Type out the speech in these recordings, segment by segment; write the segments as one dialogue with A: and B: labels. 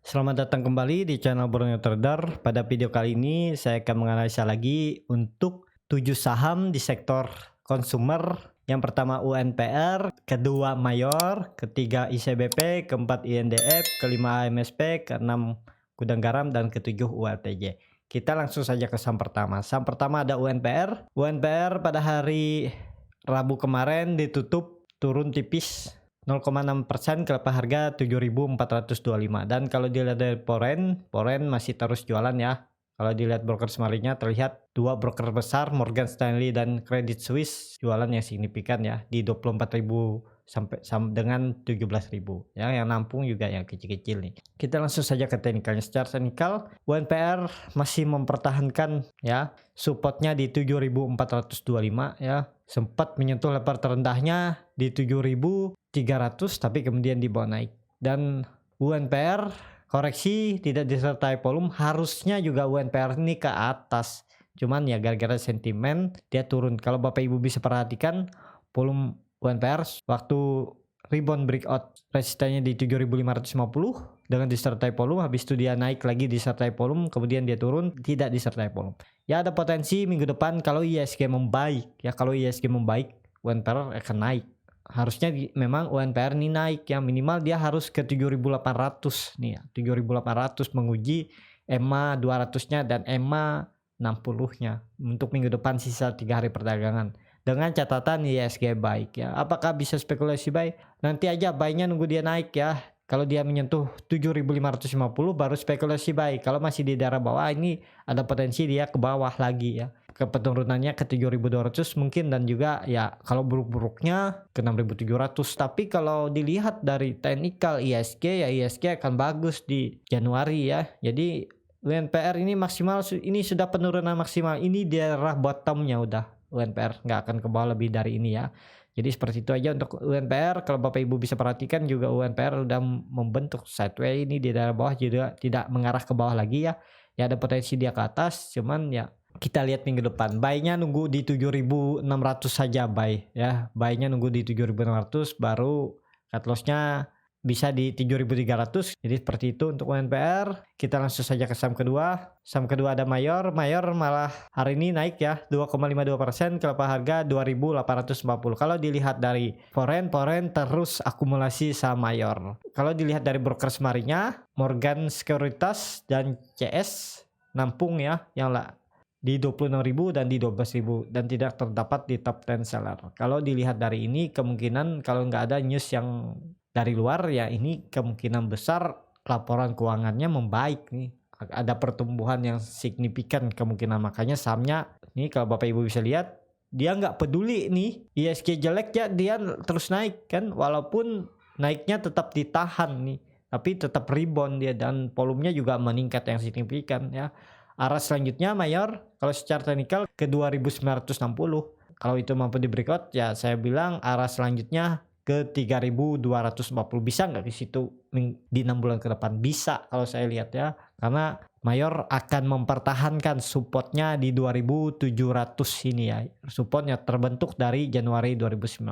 A: Selamat datang kembali di channel Borneo Trader. Pada video kali ini saya akan menganalisa lagi untuk 7 saham di sektor konsumer. Yang pertama UNPR, kedua Mayor, ketiga ICBP, keempat INDF, kelima AMSP, keenam Gudang Garam, dan ketujuh ULTJ. Kita langsung saja ke saham pertama. Saham pertama ada UNPR. UNPR pada hari Rabu kemarin ditutup turun tipis 0,6% ke harga 7.425. Dan kalau dilihat dari Foreign masih terus jualan ya. Kalau dilihat broker semarinya terlihat dua broker besar Morgan Stanley dan Credit Suisse jualan yang signifikan ya di 24.000 sampai dengan 17.000 ya, yang nampung juga yang kecil-kecil nih. Kita langsung saja ke teknikalnya. Secara teknikal UNPR masih mempertahankan ya supportnya di 7.425 ya, sempat menyentuh level terendahnya di 7.300 tapi kemudian dibawa naik. Dan UNPR koreksi tidak disertai volume, harusnya juga UNPR ini ke atas, cuman ya gara-gara sentimen dia turun. Kalau Bapak Ibu bisa perhatikan volume UNPR waktu rebound breakout resistennya di 7.550 dengan disertai volume, habis itu dia naik lagi disertai volume, kemudian dia turun tidak disertai volume. Ya ada potensi minggu depan kalau ISG membaik ya, kalau ISG membaik UNPR akan naik. Harusnya memang UNPR ini naik ya, minimal dia harus ke 7.800 nih ya, 7.800 menguji EMA 200-nya dan EMA 60-nya untuk minggu depan sisa 3 hari perdagangan. Dengan catatan ISG baik ya. Apakah bisa spekulasi buy? Nanti aja buy-nya nunggu dia naik ya. Kalau dia menyentuh 7.550 baru spekulasi buy. Kalau masih di daerah bawah ini ada potensi dia ke bawah lagi ya. Ke penurunannya ke 7.200 mungkin, dan juga ya kalau buruk-buruknya ke 6.700. Tapi kalau dilihat dari teknikal ISG ya, ISG akan bagus di Januari ya. Jadi UNPR ini maksimal, ini sudah penurunan maksimal, ini daerah bottomnya udah. UNPR nggak akan ke bawah lebih dari ini ya. Jadi seperti itu aja untuk UNPR. Kalau Bapak Ibu bisa perhatikan juga UNPR udah membentuk sideway ini di daerah bawah, juga tidak mengarah ke bawah lagi ya. Ya ada potensi dia ke atas, cuman ya kita lihat minggu depan. Buy-nya nunggu di 7.600 saja buy ya. Buy-nya nunggu di 7.600, baru cut loss-nya bisa di 7.300. Jadi seperti itu untuk UNPR. Kita langsung saja ke saham kedua. Saham kedua ada Mayor. Mayor malah hari ini naik ya 2,52% ke harga 2.840. Kalau dilihat dari Foreign terus akumulasi saham Mayor. Kalau dilihat dari broker semarinya Morgan Securities dan CS nampung ya yang lah di 26.000 dan di 12.000 dan tidak terdapat di top 10 seller. Kalau dilihat dari ini kemungkinan kalau nggak ada news yang dari luar ya, ini kemungkinan besar laporan keuangannya membaik nih. Ada pertumbuhan yang signifikan kemungkinan, makanya sahamnya nih kalau Bapak Ibu bisa lihat dia nggak peduli nih ISG jelek ya, dia terus naik kan, walaupun naiknya tetap ditahan nih tapi tetap rebound dia dan volumenya juga meningkat yang signifikan ya. Arah selanjutnya Mayor kalau secara teknikal ke 2.960. Kalau itu mampu di breakout ya saya bilang arah selanjutnya ke 3.240. Bisa nggak di situ di 6 bulan ke depan? Bisa kalau saya lihat ya, karena Mayor akan mempertahankan supportnya di 2.700 ini ya. Supportnya terbentuk dari Januari 2019.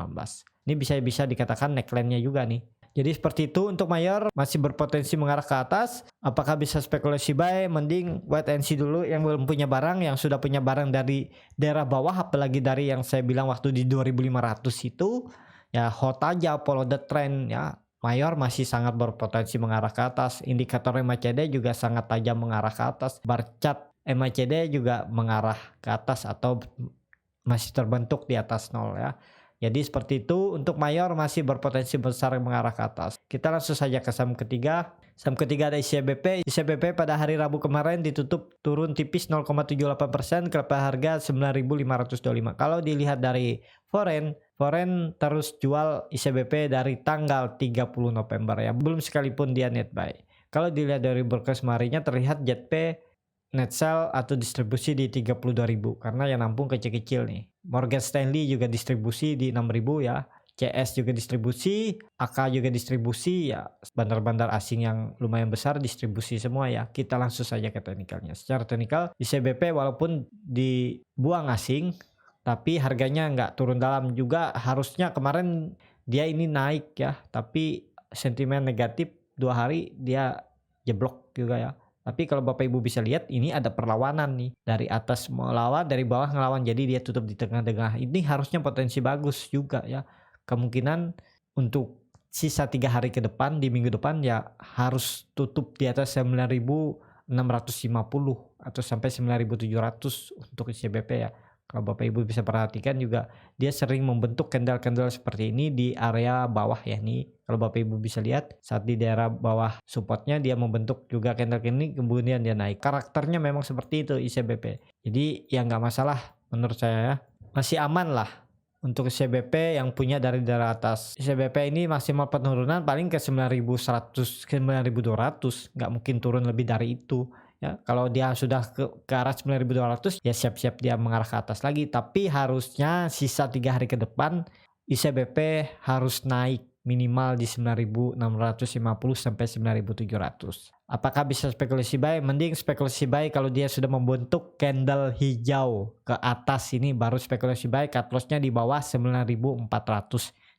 A: Ini bisa dikatakan neckline-nya juga nih. Jadi seperti itu untuk Mayor, masih berpotensi mengarah ke atas. Apakah bisa spekulasi buy? Mending wait and see dulu. Yang belum punya barang, yang sudah punya barang dari daerah bawah, apalagi dari yang saya bilang waktu di 2.500 itu, ya hold aja, follow the trend ya. Mayor masih sangat berpotensi mengarah ke atas. Indikator MACD juga sangat tajam mengarah ke atas. Bar chart MACD juga mengarah ke atas atau masih terbentuk di atas 0 ya. Jadi seperti itu untuk Mayor masih berpotensi besar mengarah ke atas. Kita langsung saja ke saham ketiga. Saham ketiga ada ICBP. ICBP pada hari Rabu kemarin ditutup turun tipis 0,78% ke harga 9.525. Kalau dilihat dari Foreign terus jual ICBP dari tanggal 30 November ya. Belum sekalipun dia net buy. Kalau dilihat dari broker semarinya terlihat JP net sell atau distribusi di 32.000 karena yang nampung kecil-kecil nih. Morgan Stanley juga distribusi di 6.000 ya. CS juga distribusi, AK juga distribusi ya. Bandar-bandar asing yang lumayan besar distribusi semua ya. Kita langsung saja ke teknikalnya. Secara teknikal ICBP walaupun dibuang asing tapi harganya nggak turun dalam juga. Harusnya kemarin dia ini naik ya, tapi sentimen negatif 2 hari dia jeblok juga ya. Tapi kalau Bapak Ibu bisa lihat ini ada perlawanan nih. Dari atas melawan, dari bawah ngelawan. Jadi dia tutup di tengah-tengah. Ini harusnya potensi bagus juga ya. Kemungkinan untuk sisa 3 hari ke depan, di minggu depan ya harus tutup di atas 9.650 atau sampai 9.700 untuk ICBP ya. Kalau Bapak Ibu bisa perhatikan juga dia sering membentuk candle-candle seperti ini di area bawah ya nih. Kalau Bapak Ibu bisa lihat saat di daerah bawah supportnya dia membentuk juga candle ini kemudian dia naik. Karakternya memang seperti itu ICBP. Jadi ya nggak masalah menurut saya ya. Masih aman lah untuk ICBP yang punya dari daerah atas. ICBP ini maksimal penurunan paling ke 9.100 ke 9.200, nggak mungkin turun lebih dari itu. Ya, kalau dia sudah ke arah 9.200 ya siap-siap dia mengarah ke atas lagi. Tapi harusnya sisa 3 hari ke depan ICBP harus naik minimal di 9.650 sampai 9.700. Apakah bisa spekulasi buy? Mending spekulasi buy kalau dia sudah membentuk candle hijau ke atas ini baru spekulasi buy. Cut lossnya di bawah 9.400,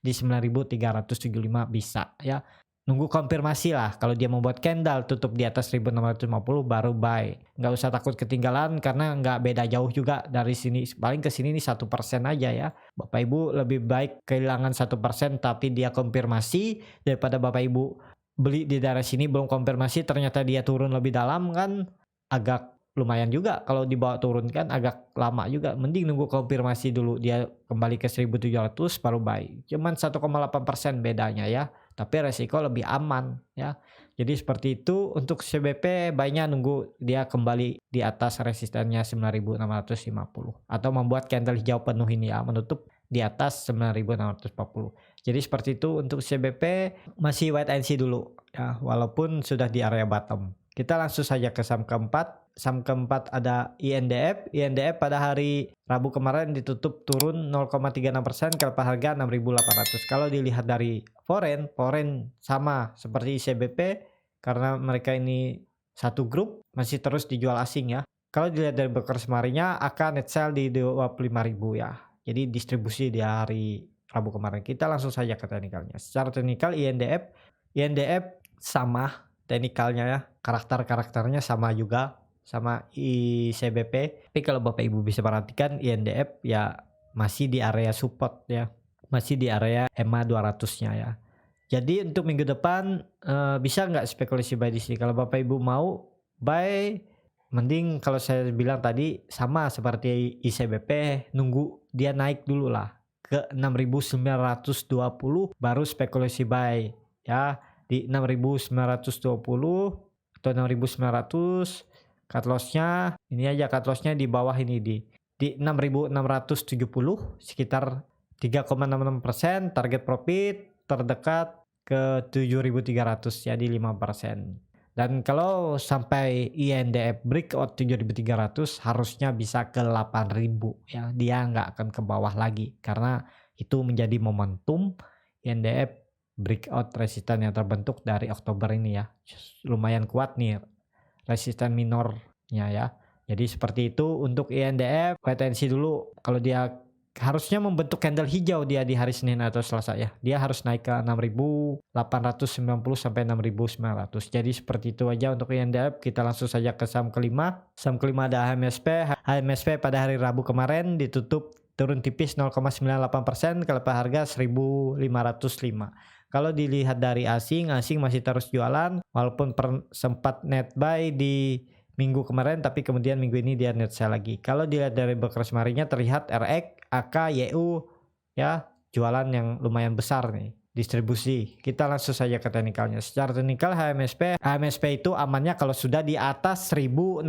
A: di 9.375 bisa ya. Nunggu konfirmasi lah. Kalau dia membuat candle tutup di atas 1.650 baru buy. Nggak usah takut ketinggalan karena nggak beda jauh juga dari sini. Paling ke sini nih 1% aja ya. Bapak Ibu lebih baik kehilangan 1% tapi dia konfirmasi daripada Bapak Ibu beli di daerah sini belum konfirmasi ternyata dia turun lebih dalam, kan agak lumayan juga. Kalau dibawa turun kan agak lama juga. Mending nunggu konfirmasi dulu dia kembali ke 1.700 baru buy. Cuman 1,8% bedanya ya. Tapi resiko lebih aman ya. Jadi seperti itu untuk CBP baiknya nunggu dia kembali di atas resistennya 9.650 atau membuat candle hijau penuh ini ya, menutup di atas 9.640. Jadi seperti itu untuk CBP masih wait and see dulu ya, walaupun sudah di area bottom. Kita langsung saja ke saham keempat. Saham keempat ada INDF. INDF pada hari Rabu kemarin ditutup turun 0,36% ke harga 6.800. Kalau dilihat dari foreign sama seperti ICBP karena mereka ini satu grup masih terus dijual asing ya. Kalau dilihat dari broker semarinya akan net sell di 25.000 ya. Jadi distribusi di hari Rabu kemarin. Kita langsung saja ke teknikalnya. Secara teknikal INDF sama teknikalnya ya, karakternya sama juga sama ICBP. Tapi kalau Bapak Ibu bisa perhatikan INDF ya masih di area support ya, masih di area EMA 200-nya ya. Jadi untuk minggu depan bisa nggak spekulasi buy di sini? Kalau Bapak Ibu mau buy, mending kalau saya bilang tadi sama seperti ICBP, nunggu dia naik dulu lah ke 6.920 baru spekulasi buy ya. Di 6.920 atau 6.900 cut lossnya ini aja, cut lossnya di bawah ini di 6.670 sekitar 3,66%. Target profit terdekat ke 7.300 ya di 5%. Dan kalau sampai INDF breakout 7.300 harusnya bisa ke 8.000 ya, dia nggak akan ke bawah lagi karena itu menjadi momentum INDF breakout resisten yang terbentuk dari Oktober ini ya, lumayan kuat nih resisten minornya ya. Jadi seperti itu untuk INDF. Wait and see dulu. Kalau dia harusnya membentuk candle hijau dia di hari Senin atau Selasa ya, dia harus naik ke 6.890 sampai 6.900. Jadi seperti itu aja untuk INDF. Kita langsung saja ke saham kelima. Saham kelima ada HMSP. HMSP pada hari Rabu kemarin ditutup turun tipis 0,98% ke harga 1.505. Kalau dilihat dari asing masih terus jualan walaupun sempat net buy di minggu kemarin tapi kemudian minggu ini dia net sell lagi. Kalau dilihat dari broker semarinya terlihat RX, AK, YU ya jualan yang lumayan besar nih distribusi. Kita langsung saja ke teknikalnya. Secara teknikal HMSP itu amannya kalau sudah di atas 1.650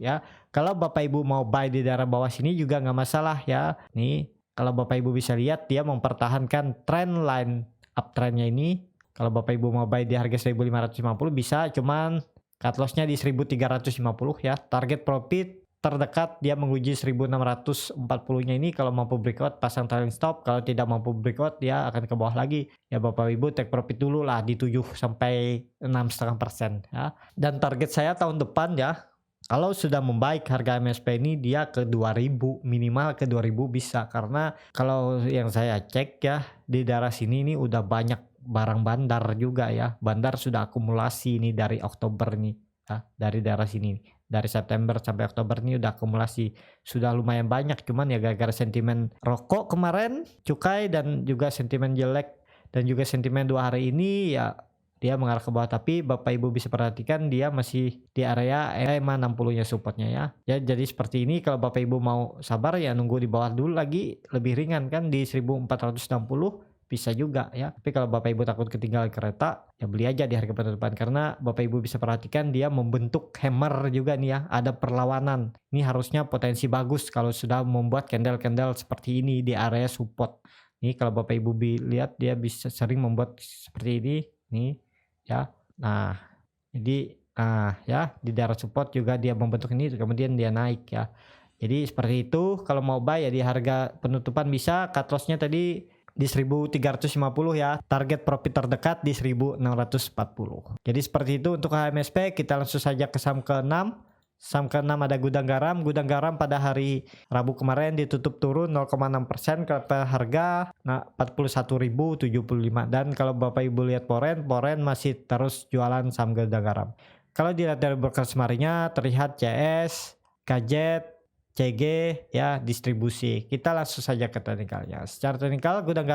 A: ya. Kalau Bapak Ibu mau buy di daerah bawah sini juga nggak masalah ya. Nih kalau Bapak Ibu bisa lihat dia mempertahankan trend line uptrendnya ini. Kalau Bapak Ibu mau buy di harga 1.550 bisa, cuman cut lossnya di 1.350 ya. Target profit terdekat dia menguji 1.640-nya ini. Kalau mampu breakout pasang trailing stop, kalau tidak mampu breakout dia akan ke bawah lagi. Ya Bapak Ibu take profit dulu lah di 7 sampai 6,5% ya. Dan target saya tahun depan ya, kalau sudah membaik harga MSP ini dia ke 2.000, minimal ke 2.000 bisa. Karena kalau yang saya cek ya di daerah sini ini udah banyak barang bandar juga ya. Bandar sudah akumulasi ini dari Oktober nih ya, dari daerah sini. Dari September sampai Oktober ini udah akumulasi sudah lumayan banyak, cuman ya gara-gara sentimen rokok kemarin, cukai dan juga sentimen jelek dan juga sentimen 2 hari ini ya dia mengarah ke bawah. Tapi Bapak Ibu bisa perhatikan dia masih di area EMA 60-nya supportnya ya. Ya jadi seperti ini, kalau Bapak Ibu mau sabar ya nunggu di bawah dulu lagi, lebih ringan kan di 1460 bisa juga ya. Tapi kalau Bapak Ibu takut ketinggalan kereta ya beli aja di harga penutupan, karena Bapak Ibu bisa perhatikan dia membentuk hammer juga nih ya, ada perlawanan. Ini harusnya potensi bagus kalau sudah membuat candle-candle seperti ini di area support. Ini kalau Bapak Ibu lihat dia bisa sering membuat seperti ini nih ya. Nah, jadi ya di daerah support juga dia membentuk ini kemudian dia naik ya. Jadi seperti itu, kalau mau buy ya di harga penutupan bisa, cut loss-nya tadi di 1350 ya, target profit terdekat di 1640. Jadi seperti itu untuk HMSP. Kita langsung saja ke saham ke-6. Saham ke-6 ada Gudang Garam. Gudang Garam pada hari Rabu kemarin ditutup turun 0,6% ke harga 41.075. Dan kalau Bapak Ibu lihat Poren masih terus jualan saham Gudang Garam. Kalau dilihat dari broker semarinya terlihat CS, KZ, CG ya, distribusi. Kita langsung saja ke teknikalnya. Secara teknikal Gudang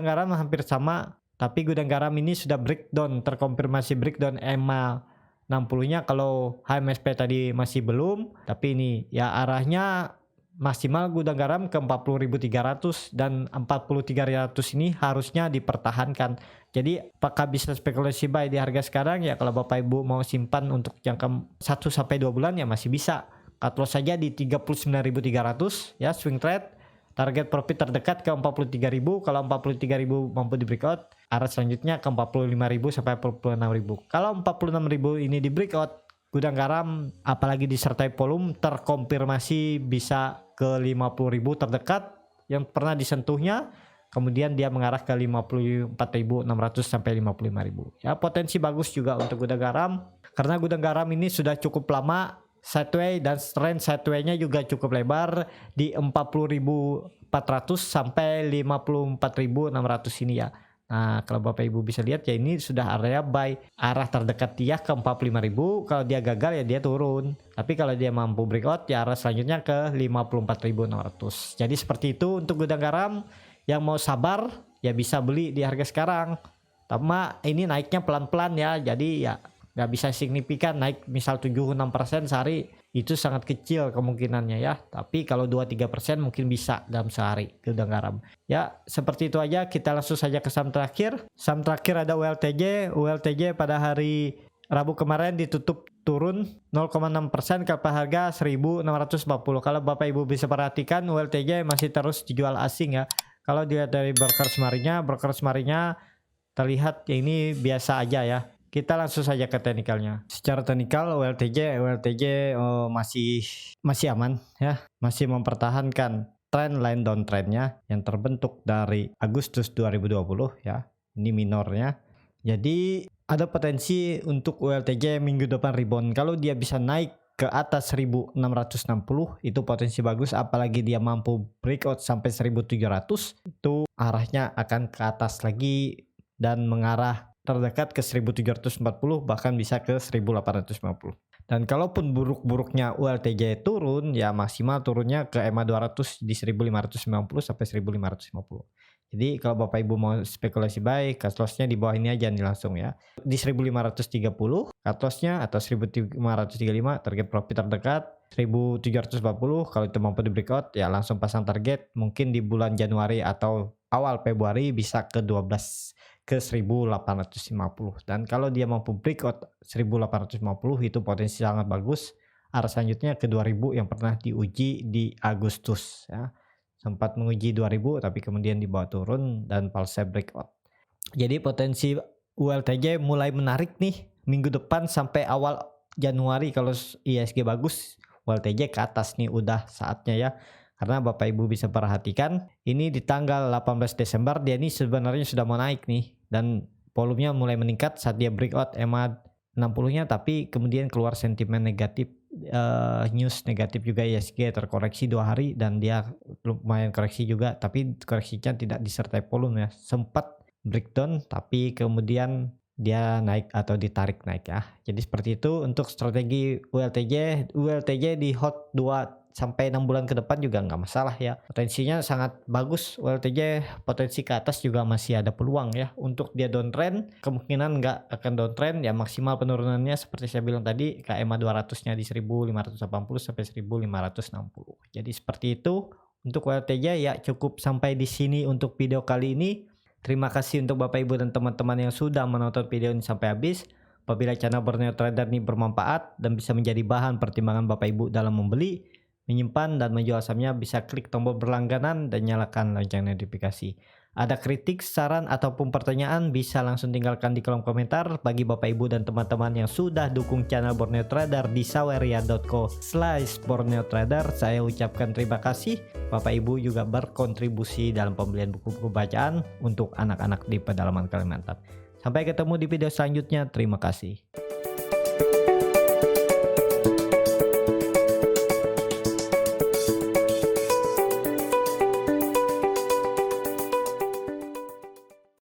A: Garam hampir sama, tapi Gudang Garam ini sudah breakdown, terkonfirmasi breakdown EMA 60-nya. Kalau HMSP tadi masih belum, tapi ini ya arahnya maksimal Gudang Garam ke 40.300 dan 43.100 ini harusnya dipertahankan. Jadi apakah bisa spekulasi buy di harga sekarang ya? Kalau Bapak Ibu mau simpan untuk jangka 1-2 bulan ya masih bisa. Cut loss saja di 39.300 ya, swing trade. Target profit terdekat ke 43.000. Kalau 43.000 mampu di breakout, arah selanjutnya ke 45.000 sampai 46.000. Kalau 46.000 ini di breakout, Gudang Garam apalagi disertai volume terkonfirmasi bisa ke 50.000 terdekat yang pernah disentuhnya. Kemudian dia mengarah ke 54.600 sampai 55.000. Ya, potensi bagus juga untuk Gudang Garam karena Gudang Garam ini sudah cukup lama sideway dan trend sideway-nya juga cukup lebar di 40.400 sampai 54.600 ini ya. Nah, kalau Bapak Ibu bisa lihat ya ini sudah area buy, arah terdekat dia ke 45.000. Kalau dia gagal ya dia turun. Tapi kalau dia mampu breakout ya arah selanjutnya ke 54.600. Jadi seperti itu untuk Gudang Garam. Yang mau sabar ya bisa beli di harga sekarang. Tapi ini naiknya pelan-pelan ya. Jadi ya nggak bisa signifikan naik misal 7-6% sehari, itu sangat kecil kemungkinannya ya. Tapi kalau 2-3% mungkin bisa dalam sehari Gudang Garam. Ya seperti itu aja. Kita langsung saja ke saham terakhir. Saham terakhir ada ULTJ pada hari Rabu kemarin ditutup turun 0,6% ke harga 1.640. Kalau Bapak Ibu bisa perhatikan ULTJ masih terus dijual asing ya. Kalau dilihat dari broker semarinya terlihat ya ini biasa aja ya. Kita langsung saja ke teknikalnya. Secara teknikal ULTJ masih aman ya, masih mempertahankan trend line downtrendnya yang terbentuk dari Agustus 2020 ya. Ini minornya. Jadi ada potensi untuk ULTJ minggu depan rebound. Kalau dia bisa naik ke atas 1660 itu potensi bagus, apalagi dia mampu breakout sampai 1700 itu arahnya akan ke atas lagi dan mengarah terdekat ke 1740 bahkan bisa ke 1850. Dan kalaupun buruk-buruknya ULTJ turun ya maksimal turunnya ke EMA 200 di 1590 sampai 1550. Jadi kalau Bapak Ibu mau spekulasi buy, cut loss-nya di bawah ini aja nih langsung ya. Di 1530 cut loss-nya atau 1535 target profit terdekat 1740. Kalau itu mampu di breakout ya langsung pasang target, mungkin di bulan Januari atau awal Februari bisa ke 1850. Dan kalau dia mampu breakout 1850 itu potensi sangat bagus. Arah selanjutnya ke 2000 yang pernah diuji di Agustus ya. Sempat menguji 2000 tapi kemudian dibawa turun dan false breakout. Jadi potensi ULTJ mulai menarik nih minggu depan sampai awal Januari. Kalau ISG bagus, ULTJ ke atas nih udah saatnya ya. Karena Bapak Ibu bisa perhatikan ini di tanggal 18 Desember dia ini sebenarnya sudah mau naik nih dan volumenya mulai meningkat saat dia breakout EMA 60-nya, tapi kemudian keluar sentimen negatif, news negatif juga ISG terkoreksi 2 hari dan dia lumayan koreksi juga, tapi koreksinya tidak disertai volume ya. Sempat breakdown tapi kemudian dia naik atau ditarik naik ya. Jadi seperti itu untuk strategi ULTJ di hold 2 sampai 6 bulan ke depan juga nggak masalah ya. Potensinya sangat bagus. ULTJ potensi ke atas juga masih ada peluang ya. Untuk dia downtrend kemungkinan nggak akan downtrend ya, maksimal penurunannya seperti saya bilang tadi KMA 200-nya di 1580 sampai 1560. Jadi seperti itu untuk ULTJ ya. Cukup sampai di sini untuk video kali ini. Terima kasih untuk Bapak Ibu dan teman-teman yang sudah menonton video ini sampai habis. Apabila channel Borneo Trader ini bermanfaat dan bisa menjadi bahan pertimbangan Bapak Ibu dalam membeli, menyimpan, dan menjual sahamnya, bisa klik tombol berlangganan dan nyalakan lonceng notifikasi. Ada kritik, saran, ataupun pertanyaan bisa langsung tinggalkan di kolom komentar. Bagi Bapak Ibu dan teman-teman yang sudah dukung channel Borneo Trader di saweria.co/Borneo Trader, saya ucapkan terima kasih. Bapak Ibu juga berkontribusi dalam pembelian buku-buku bacaan untuk anak-anak di pedalaman Kalimantan. Sampai ketemu di video selanjutnya. Terima kasih.